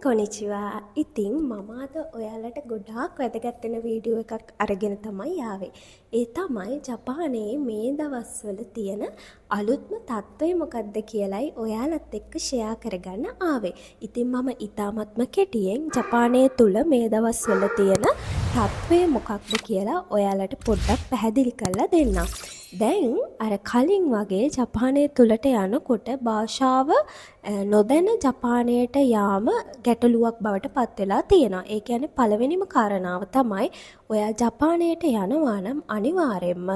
කොනිචිවා. ඉතින් මම අද ඔයාලට ගොඩාක් වැදගත් වෙන වීඩියෝ එකක් අරගෙන තමයි ආවේ. ඒ තමයි ජපානයේ මේ දවස්වල තියෙන අලුත්ම තත්ත්වය මොකක්ද කියලයි ඔයාලත් එක්ක ෂෙයා කරගන්න ආවේ. ඉතින් මම ඉතාමත්ම කෙටියෙන් ජපානයේ තුල මේ දවස්වල තියෙන තත්ත්වය මොකක්ද කියලා ඔයාලට පොඩ්ඩක් පැහැදිලි කරලා දෙන්නම්. දැන් අර කලින් වගේ ජපානය තුලට යනකොට භාෂාව නොදැන ජපානයට යාම ගැටලුවක් බවට පත් වෙලා තියෙනවා. ඒ කියන්නේ පළවෙනිම කාරණාව තමයි ඔයා ජපානයට යනවා නම් අනිවාර්යයෙන්ම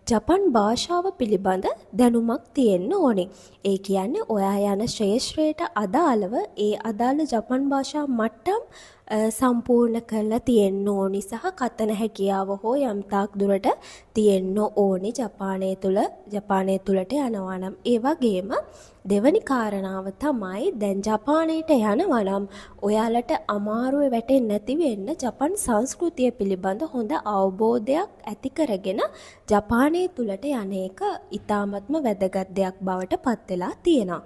ජපන් භාෂාව පිළිබඳ දැනුමක් තියෙන්න ඕනේ. ඒ කියන්නේ ඔයා යන ශ්‍රේෂ්ඨයට අදාළව ඒ අදාළ ජපන් භාෂා මට්ටම් සම්පූර්ණ කරලා තියෙන්න ඕනි සහ කතන හැකියාව හෝ යම් තාක් දුරට තියෙන්න ඕනි ජපානය තුලට යනවා නම්. ඒ වගේම දෙවැනි කාරණාව තමයි දැන් ජපානයට යනවා නම් ඔයාලට අමාරුවේ වැටෙන්නේ නැති වෙන්න ජපන් සංස්කෘතිය පිළිබඳ හොඳ අවබෝධයක් ඇති කරගෙන ජපානය තුලට යන එක ඉතාමත්ම වැදගත් දෙයක් බවට පත් වෙලා තියෙනවා.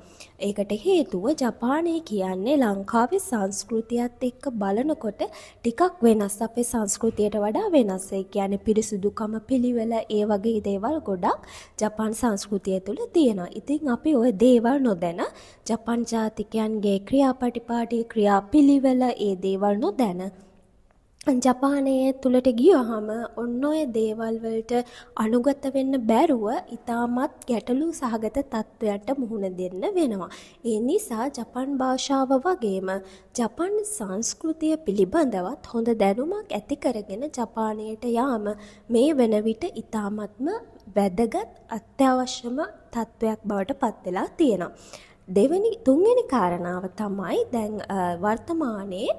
ඒකට හේතුව ජපානය කියන්නේ ලංකාවේ සංස්කෘතියත් එක්ක බලනකොට ටිකක් වෙනස්. අපේ සංස්කෘතියට වඩා වෙනස්. ඒ කියන්නේ පිරිසුදුකම පිළිවෙල ඒ වගේ දේවල් ගොඩක් ජපන් සංස්කෘතිය තුල තියෙනවා. ඉතින් අපි ওই දේවල් නොදැන ජපන් ජාතිකයන්ගේ ක්‍රියාපටිපාටි ක්‍රියාපිළිවෙල ඒ දේවල් නොදැන ජපානයේ තුලට ගියහම ඔන්න ඔය දේවල් වලට අනුගත වෙන්න බැරුව ඉතාමත් ගැටලු සහගත තත්ත්වයන්ට මුහුණ දෙන්න වෙනවා. ඒ නිසා ජපන් භාෂාව වගේම ජපන් සංස්කෘතිය පිළිබඳවත් හොඳ දැනුමක් ඇති කරගෙන ජපානයට යාම මේ වෙන විට ඉතාමත්ම වැදගත් අත්‍යවශ්‍යම තත්ත්වයක් බවට පත් වෙලා තියෙනවා. තුන්වෙනි කාරණාව තමයි දැන් වර්තමානයේ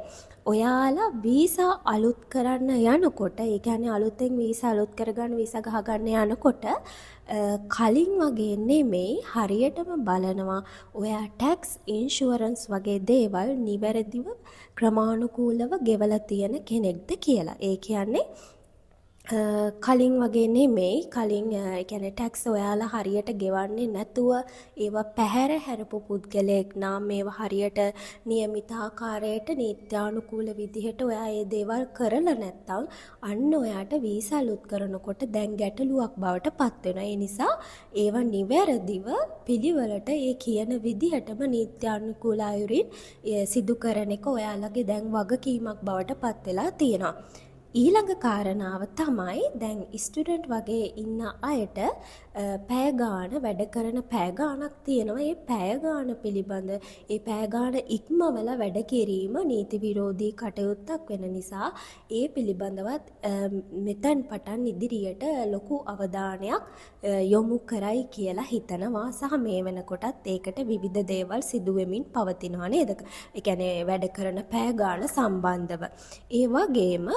ඔයාලා වීසා අලුත් කරන්න යනකොට, ඒ කියන්නේ අලුතෙන් වීසා අලුත් කරගන්න වීසා ගහගන්න යනකොට කලින් වගේ නෙමෙයි හරියටම බලනවා ඔයා ටැක්ස් ඉන්ෂුරන්ස් වගේ දේවල් නිවැරදිව ක්‍රමානුකූලව ගෙවලා තියෙන කෙනෙක්ද කියලා. ඒ කියන්නේ කලින් වගේ නෙමෙයි කලින් කියන්නේ ටැක්ස් ඔයාලා හරියට ගෙවන්නේ නැතුව ඒවා පැහැර හැරපු පුද්ගලයෙක් නම් මේවා හරියට નિયમિત ආකාරයට නීත්‍යානුකූල විදිහට ඔයා මේ දේවල් කරලා නැත්නම් අන්න ඔයාට වීසා අලුත් කරනකොට දැන් ගැටලුවක් බවට පත් වෙනවා. ඒ නිසා ඒවා නිවැරදිව පිළිවෙලට ඒ කියන විදිහටම නීත්‍යානුකූල අයුරින් සිදු කරන එක ඔයාලගේ දැන් වගකීමක් බවට පත් වෙලා තියෙනවා. ඊළඟ කාරණාව තමයි දැන් ස්ටුඩන්ට් වගේ ඉන්න අයට පැය ගාන වැඩ කරන පැය ගානක් තියෙනවා. ඒ පැය ගාන පිළිබඳ ඒ පැය ගාන ඉක්මවල වැඩ කිරීම නීති විරෝධී කටයුත්තක් වෙන නිසා ඒ පිළිබඳවත් මෙතෙන් පටන් ඉදිරියට ලොකු අවධානයක් යොමු කරයි කියලා හිතනවා සහ මේ වෙනකොටත් ඒකට විවිධ දේවල් සිදු වෙමින් පවතිනවා නේද? ඒ කියන්නේ වැඩ කරන පැය ගාන සම්බන්ධව. ඒ වගේම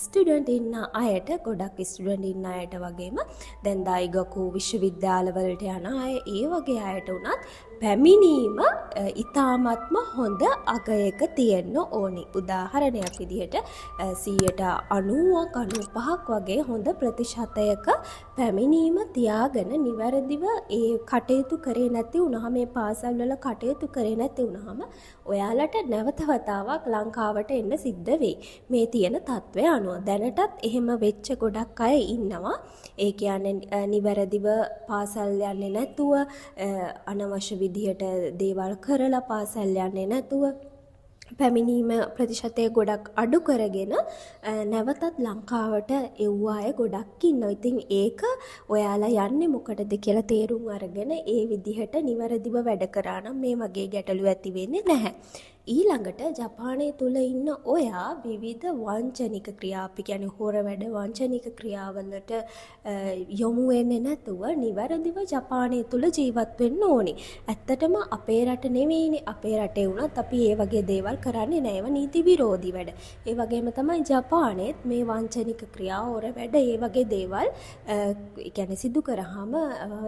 ස්ටුඩන්ට් ඉන්න අයට ගොඩක් ස්ටුඩන්ට් ඉන්න අයට වගේම දැන් දායිගකු විශ්වවිද්‍යාලවලට යන අය ඒ වගේ අයට උනත් පැමිණීම ඉතාමත්ම හොඳ අගයක තියෙන්න ඕනි. උදාහරණයක් විදිහට 90%ක් 95%ක් වගේ හොඳ ප්‍රතිශතයක පැමිණීම තියාගෙන නිවැරදිව ඒ කටයුතු කරේ නැති වුණාම මේ පාසල් වල කටයුතු කරේ නැති වුණාම ඔයාලට නැවත වතාවක් ලංකාවට එන්න සිද්ධ වෙයි. මේ තියෙන තත්ත්වය අනුව දැනටත් එහෙම වෙච්ච ගොඩක් අය ඉන්නවා. ඒ කියන්නේ නිවැරදිව පාසල් යන්නේ නැතුව අනවශ්‍ය විදිහට දේවල් කරලා පාසල් යන්නේ නැතුව පැමිණීම ප්‍රතිශතය ගොඩක් අඩු කරගෙන නැවතත් ලංකාවට එව්ව අය ගොඩක් ඉන්නවා. ඉතින් ඒක ඔයාලා යන්නේ මොකටද කියලා තේරුම් අරගෙන ඒ විදිහට නිවැරදිව වැඩ කරා නම් මේ වගේ ගැටලු ඇති වෙන්නේ නැහැ. ඊළඟට ජපානය තුල ඉන්න ඔයා විවිධ වංචනික ක්‍රියා, අපි කියන්නේ හොර වැඩ වංචනික ක්‍රියාවලට යොමු වෙන්නේ නැතුව නිවැරදිව ජපානය තුල ජීවත් වෙන්න ඕනි. ඇත්තටම අපේ රට නෙවෙයිනේ, අපේ රටේ වුණත් අපි මේ වගේ දේවල් කරන්නේ නැහැ. ඒවා නීති විරෝධී වැඩ. ඒ වගේම තමයි ජපානයේත් මේ වංචනික ක්‍රියා, හොර වැඩ, ඒ වගේ දේවල් කියන්නේ සිදු කරාම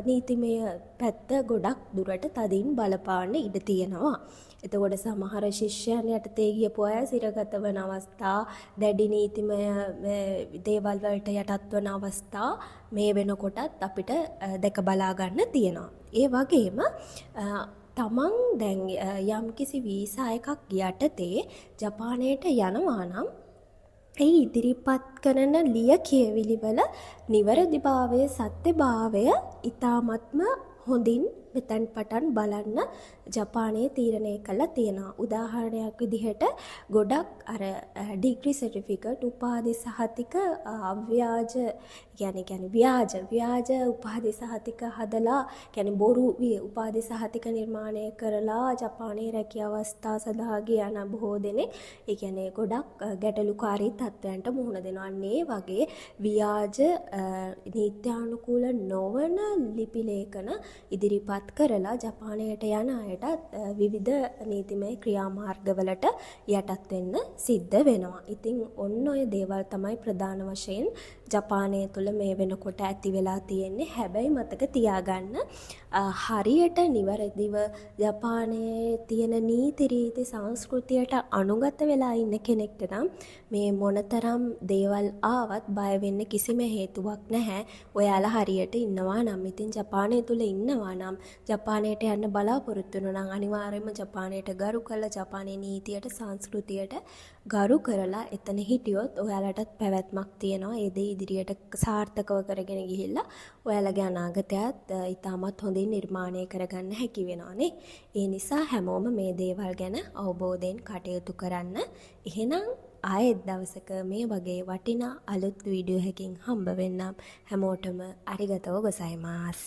නීතිමය පැත්ත ගොඩක් දුරට තදින් බලපාන්න ඉඩ තියෙනවා. එතකොට සමහර ශිෂ්‍යයන් යටතේ ගියපු අය සිරගත වන අවස්ථා, දැඩි නීතිමය දේවල් වලට යටත් වන අවස්ථා මේ වෙනකොටත් අපිට දැක බලා ගන්න තියෙනවා. ඒ වගේම තමන් දැන් යම්කිසි වීසා එකක් යටතේ ජපානයට යනවා නම් ඒ ඉදිරිපත් කරන ලිය කියවිලි වල නිවැරදිභාවය සත්‍යභාවය ඉතාමත්ම හොඳින් මෙතෙන් පටන් බලන්න ජපානයේ තීරණය කළා තියෙනවා. උදාහරණයක් විදිහට ගොඩක් අර ඩිග්‍රී සර්ටිෆිකට් උපාධි සහතික අව්‍යාජ ව්‍යාජ උපාධි සහතික හදලා කියන්නේ බොරු උපාධි සහතික නිර්මාණය කරලා ජපානයේ රැකියාව අවස්ථා සඳහා ගියන බොහෝ දෙනෙක් ඒ කියන්නේ ගොඩක් ගැටලුකාරී තත්ත්වයන්ට මුහුණ දෙනවා. අන්නේ වගේ ව්‍යාජ නීත්‍යානුකූල නොවන ලිපි ලේඛන ඉදිරිපත් කරලා ජපානයට යන අයට විවිධ නීතිමය ක්‍රියාමාර්ගවලට යටත් වෙන්න සිද්ධ වෙනවා. ඉතින් ඔන්න ඔය දේවල් තමයි ප්‍රධාන වශයෙන් ජපානය තුළ මේ වෙනකොට ඇති වෙලා තියෙන්නේ. හැබැයි මතක තියාගන්න හරියට නිවැරදිව ජපානයේ තියෙන නීති රීති සංස්කෘතියට අනුගත වෙලා ඉන්න කෙනෙක්ට නම් මේ මොනතරම් දේවල් ආවත් බය වෙන්න කිසිම හේතුවක් නැහැ. ඔයාලා හරියට ඉන්නවා නම් ඉතින් ජපානය තුල ඉන්නවා නම් ජපානයට යන්න බලාපොරොත්තු වෙනවා නම් අනිවාර්යයෙන්ම ජපානයට ගරු කරලා ජපානයේ නීතියට සංස්කෘතියට ගරු කරලා එතන හිටියොත් ඔයාලටත් පැවැත්මක් තියෙනවා. ඒ දේ ඉදිරියට සාර්ථකව කරගෙන ගිහිල්ලා ඔයාලගේ අනාගතයත් ඉතාමත් හොඳින් නිර්මාණය කරගන්න හැකි වෙනවානේ. ඒ නිසා හැමෝම මේ දේවල් ගැන අවබෝධයෙන් කටයුතු කරන්න. එහෙනම් ආයෙත් දවසක මේ වගේ වටිනා අලුත් වීඩියෝ එකකින් හම්බ වෙන්නම්. හැමෝටම අරිගතෝ ගොසයිමාස්.